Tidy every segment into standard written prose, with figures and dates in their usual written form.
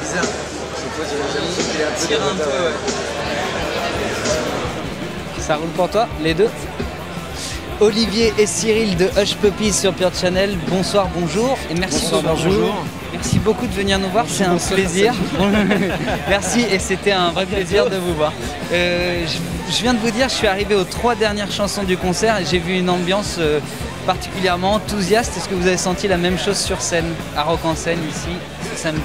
bizarre. Tire un peu, ouais. Ça roule pour toi, les deux? Olivier et Cyril de Hush Puppies sur Pure Channel, bonsoir, bonjour et merci. Bonjour. Merci beaucoup de venir nous voir, c'est un plaisir. Merci et c'était un vrai plaisir de vous voir. Je viens de vous dire, je suis arrivé aux 3 dernières chansons du concert et j'ai vu une ambiance particulièrement enthousiaste. Est-ce que vous avez senti la même chose sur scène, à Rock en Seine ici, samedi?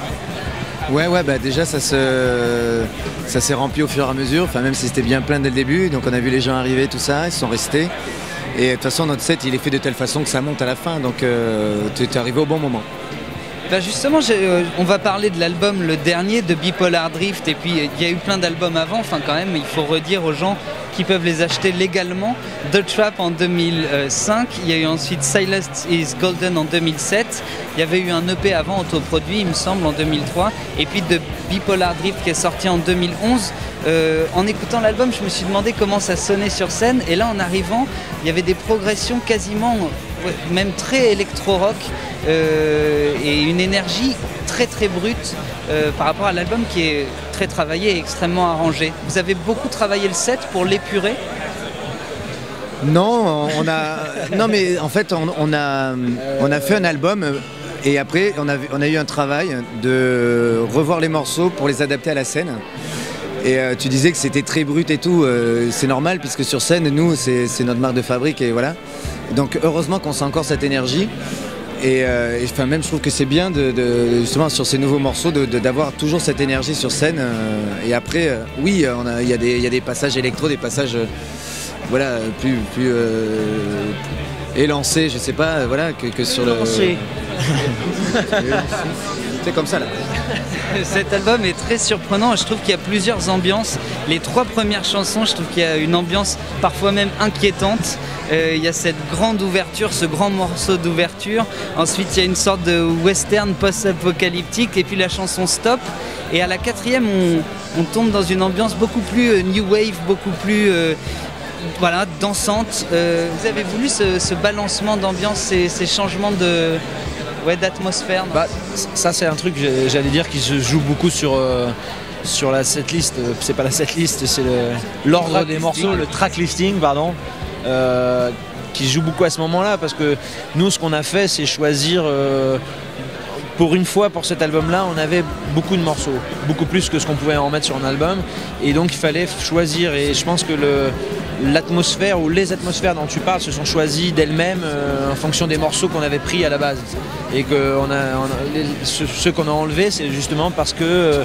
Ouais, bah déjà ça s'est rempli au fur et à mesure, enfin même si c'était bien plein dès le début, donc on a vu les gens arriver, tout ça, ils sont restés. Et de toute façon notre set il est fait de telle façon que ça monte à la fin, donc tu es arrivé au bon moment. Bah justement, on va parler de l'album, le dernier de Bipolar Drift, et puis il y a eu plein d'albums avant, enfin quand même, il faut redire aux gens qui peuvent les acheter légalement. The Trap en 2005, il y a eu ensuite Silence is Golden en 2007, il y avait eu un EP avant autoproduit, il me semble, en 2003, et puis de Bipolar Drift qui est sorti en 2011. En écoutant l'album, je me suis demandé comment ça sonnait sur scène, et là en arrivant, il y avait des progressions quasiment, même très électro-rock, et une énergie très très brute par rapport à l'album qui est très travaillé et extrêmement arrangé. Vous avez beaucoup travaillé le set pour l'épurer? Non, non mais en fait on a fait un album et après on a eu un travail de revoir les morceaux pour les adapter à la scène. Et tu disais que c'était très brut et tout, c'est normal puisque sur scène, nous, c'est notre marque de fabrique et voilà. Donc heureusement qu'on sent encore cette énergie. Et enfin, même je trouve que c'est bien justement sur ces nouveaux morceaux d'avoir toujours cette énergie sur scène. Et après, oui, il y a des passages électro, des passages voilà, plus élancés, je sais pas, voilà, que sur le... C'est comme ça là. Cet album est très surprenant, je trouve qu'il y a plusieurs ambiances. Les 3 premières chansons, je trouve qu'il y a une ambiance parfois même inquiétante. Il y a cette grande ouverture, ce grand morceau d'ouverture. Ensuite, il y a une sorte de western post-apocalyptique et puis la chanson Stop. Et à la 4e, on tombe dans une ambiance beaucoup plus new wave, beaucoup plus voilà, dansante. Vous avez voulu ce balancement d'ambiance, ces changements d'atmosphère? Bah, ça c'est un truc, j'allais dire, qui se joue beaucoup sur la setlist. C'est pas la setlist, c'est l'ordre des morceaux, le track listing, pardon. Qui joue beaucoup à ce moment-là, parce que nous, ce qu'on a fait, c'est choisir. Pour une fois, pour cet album-là, on avait beaucoup de morceaux, beaucoup plus que ce qu'on pouvait en mettre sur un album, et donc il fallait choisir. Et je pense que l'atmosphère ou les atmosphères dont tu parles se sont choisies d'elles-mêmes en fonction des morceaux qu'on avait pris à la base. Et que ceux qu'on a enlevés, c'est justement parce que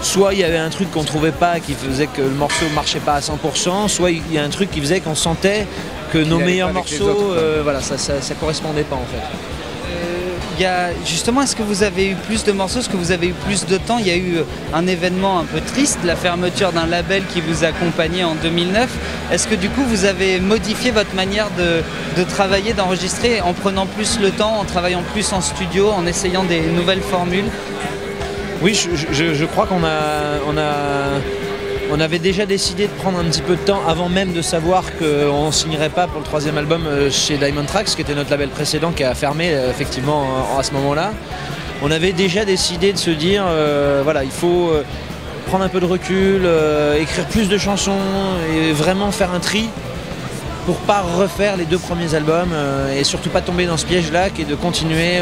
soit il y avait un truc qu'on trouvait pas qui faisait que le morceau marchait pas à 100%, soit il y a un truc qui faisait qu'on sentait que nos meilleurs morceaux, voilà, ça correspondait pas en fait. Justement, est-ce que vous avez eu plus de morceaux, est-ce que vous avez eu plus de temps? Il y a eu un événement un peu triste, la fermeture d'un label qui vous accompagnait en 2009. Est-ce que du coup vous avez modifié votre manière de travailler, d'enregistrer, en prenant plus le temps, en travaillant plus en studio, en essayant des nouvelles formules? Oui, je crois qu'on avait déjà décidé de prendre un petit peu de temps avant même de savoir qu'on ne signerait pas pour le 3e album chez Diamond Tracks, qui était notre label précédent qui a fermé effectivement à ce moment-là. On avait déjà décidé de se dire, voilà, il faut prendre un peu de recul, écrire plus de chansons et vraiment faire un tri pour pas refaire les 2 premiers albums et surtout pas tomber dans ce piège-là qui est de continuer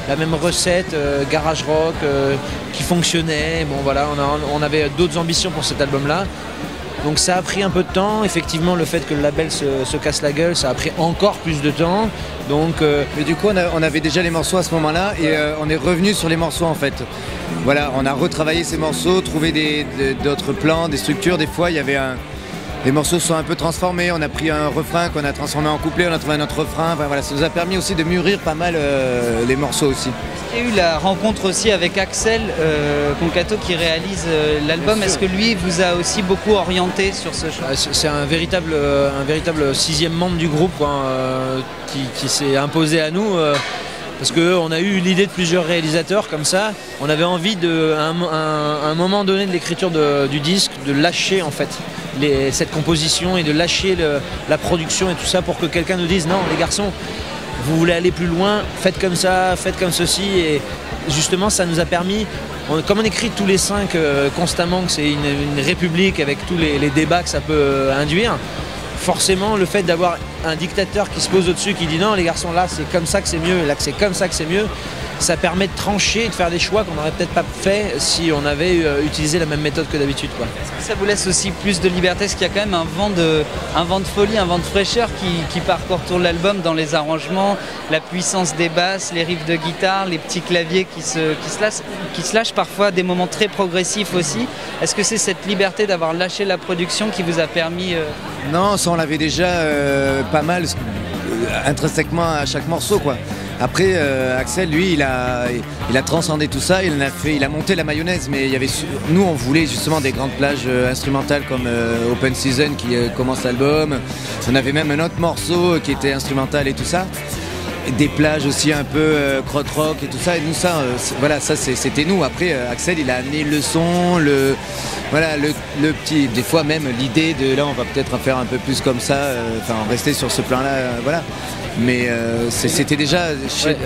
la même recette garage rock qui fonctionnait. Bon voilà, on avait d'autres ambitions pour cet album-là. Donc ça a pris un peu de temps. Effectivement, le fait que le label se casse la gueule, ça a pris encore plus de temps. Donc, mais du coup, on avait déjà les morceaux à ce moment-là et on est revenu sur les morceaux en fait. Voilà, on a retravaillé ces morceaux, trouvé d'autres plans, des structures. Des fois, il y avait les morceaux sont un peu transformés, on a pris un refrain qu'on a transformé en couplet, on a trouvé un autre refrain, enfin, voilà, ça nous a permis aussi de mûrir pas mal les morceaux aussi. Il y a eu la rencontre aussi avec Axel Concato qui réalise l'album. Est-ce que lui vous a aussi beaucoup orienté sur ce choix? C'est un véritable 6e membre du groupe quoi, qui s'est imposé à nous. Parce qu'on a eu l'idée de plusieurs réalisateurs comme ça. On avait envie, à un moment donné de l'écriture du disque, de lâcher en fait cette composition et de lâcher la production et tout ça pour que quelqu'un nous dise non les garçons, vous voulez aller plus loin, faites comme ça, faites comme ceci. Et justement ça nous a permis comme on écrit tous les 5 constamment que c'est une république avec tous les débats que ça peut induire, forcément le fait d'avoir un dictateur qui se pose au-dessus, qui dit non les garçons là c'est comme ça que c'est mieux, là que c'est comme ça que c'est mieux, ça permet de trancher et de faire des choix qu'on n'aurait peut-être pas fait si on avait utilisé la même méthode que d'habitude. Est-ce que ça vous laisse aussi plus de liberté? Est-ce qu'il y a quand même un vent de folie, un vent de fraîcheur qui parcourt tout l'album dans les arrangements, la puissance des basses, les riffs de guitare, les petits claviers qui se lâchent parfois, des moments très progressifs aussi. Est-ce que c'est cette liberté d'avoir lâché la production qui vous a permis Non, ça on l'avait déjà pas mal intrinsèquement à chaque morceau quoi. Après, Axel, lui, il a transcendé tout ça, il a monté la mayonnaise, mais nous, on voulait justement des grandes plages instrumentales comme Open Season qui commence l'album. On avait même un autre morceau qui était instrumental et tout ça. Et des plages aussi un peu krautrock et tout ça. Et nous, ça, voilà, ça c'était nous. Après, Axel, il a amené le son, le petit, des fois même l'idée de là, on va peut-être faire un peu plus comme ça, rester sur ce plan-là, voilà. Mais c'était déjà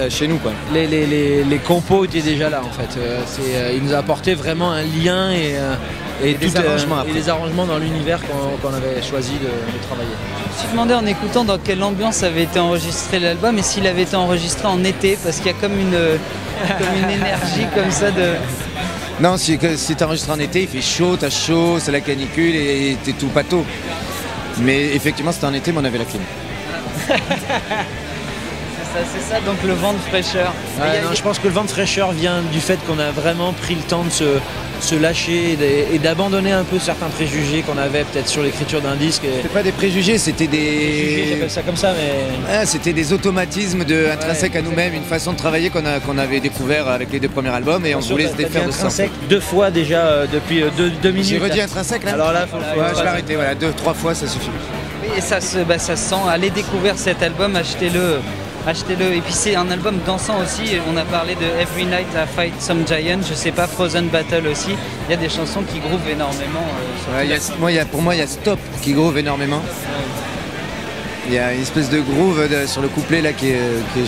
chez nous quoi. Les compos étaient déjà là en fait. Il nous a apporté vraiment un lien et des arrangements dans l'univers qu'on avait choisi de travailler. Je me suis demandé en écoutant dans quelle ambiance avait été enregistré l'album et s'il avait été enregistré en été, parce qu'il y a comme une énergie comme ça de... Non, si t'es enregistré en été, il fait chaud, t'as chaud, c'est la canicule et t'es tout pâteau. Mais effectivement c'était en été, mais on avait la clim. C'est ça, donc le vent de fraîcheur. Je pense que le vent de fraîcheur vient du fait qu'on a vraiment pris le temps de se lâcher et d'abandonner un peu certains préjugés qu'on avait peut-être sur l'écriture d'un disque. C'était pas des préjugés, c'était des... J'appelle ça comme ça, mais... c'était des automatismes intrinsèques à nous-mêmes, une façon de travailler qu'on avait découvert avec les 2 premiers albums et on voulait se défaire de ça. Intrinsèque 2 fois déjà depuis 2 minutes. J'ai redit intrinsèque là. Alors là, je vais arrêter, voilà, 2-3 fois ça suffit. Et ça se sent, allez découvrir cet album, achetez-le. Et puis c'est un album dansant aussi, on a parlé de Every Night I Fight Some Giant, je sais pas, Frozen Battle aussi, il y a des chansons qui groovent énormément. Pour moi il y a Stop qui groove énormément. Il y a une espèce de groove sur le couplet là que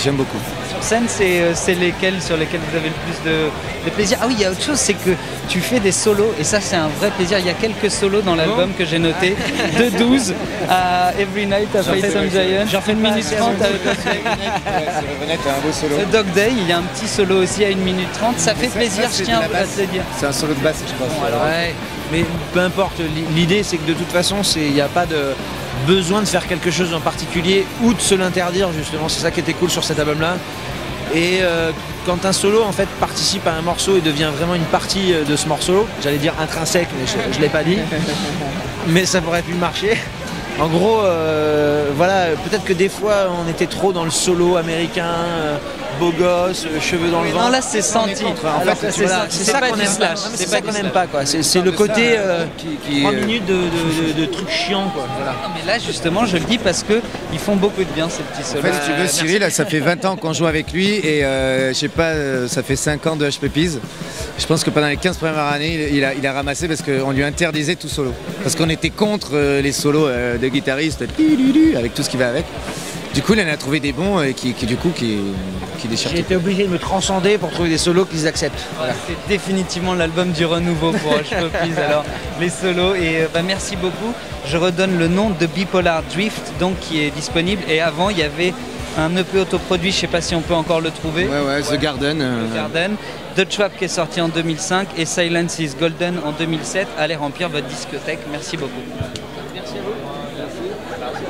j'aime beaucoup. Sur scène, c'est lesquels sur lesquels vous avez le plus de plaisir? Ah oui, il y a autre chose, c'est que tu fais des solos et ça c'est un vrai plaisir. Il y a quelques solos dans l'album que j'ai noté, de 12 à Every Night I Fight Some Giant. J'en fais 1 minute 30 avec un beau solo. The Dog Day, il y a un petit solo aussi à 1 minute 30. Ça fait plaisir, je tiens à te le dire. C'est un solo de basse, je pense. Ouais, mais peu importe, l'idée c'est que de toute façon, il n'y a pas de besoin de faire quelque chose en particulier ou de se l'interdire justement, c'est ça qui était cool sur cet album là. Et quand un solo en fait participe à un morceau et devient vraiment une partie de ce morceau, j'allais dire intrinsèque mais je l'ai pas dit, mais ça pourrait plus marcher. En gros, voilà, peut-être que des fois on était trop dans le solo américain, beau gosse, cheveux dans le vent. Non, là c'est senti. C'est ça qu'on aime pas. C'est ça qu'on aime pas quoi. C'est le côté 3 minutes de trucs chiants quoi. Voilà. Non, mais là justement je le dis parce que ils font beaucoup de bien ces petits solos. En fait, si tu veux, Cyril, ça fait 20 ans qu'on joue avec lui et je sais pas, ça fait 5 ans de HP Peas. Je pense que pendant les 15 premières années, il a ramassé parce qu'on lui interdisait tout solo. Parce qu'on était contre les solos de guitaristes avec tout ce qui va avec. Du coup, il en a trouvé des bons et qui déchirent. J'ai été obligé de me transcender pour trouver des solos qu'ils acceptent. Voilà. C'est définitivement l'album du renouveau pour HP Peas, alors les solos. Et merci beaucoup. Je redonne le nom de Bipolar Drift, donc qui est disponible. Et avant, il y avait un EP autoproduit, je ne sais pas si on peut encore le trouver. Ouais, The Garden. The Garden. The Trap qui est sorti en 2005 et Silence is Golden en 2007. Allez remplir votre discothèque. Merci beaucoup. Merci à vous. Merci.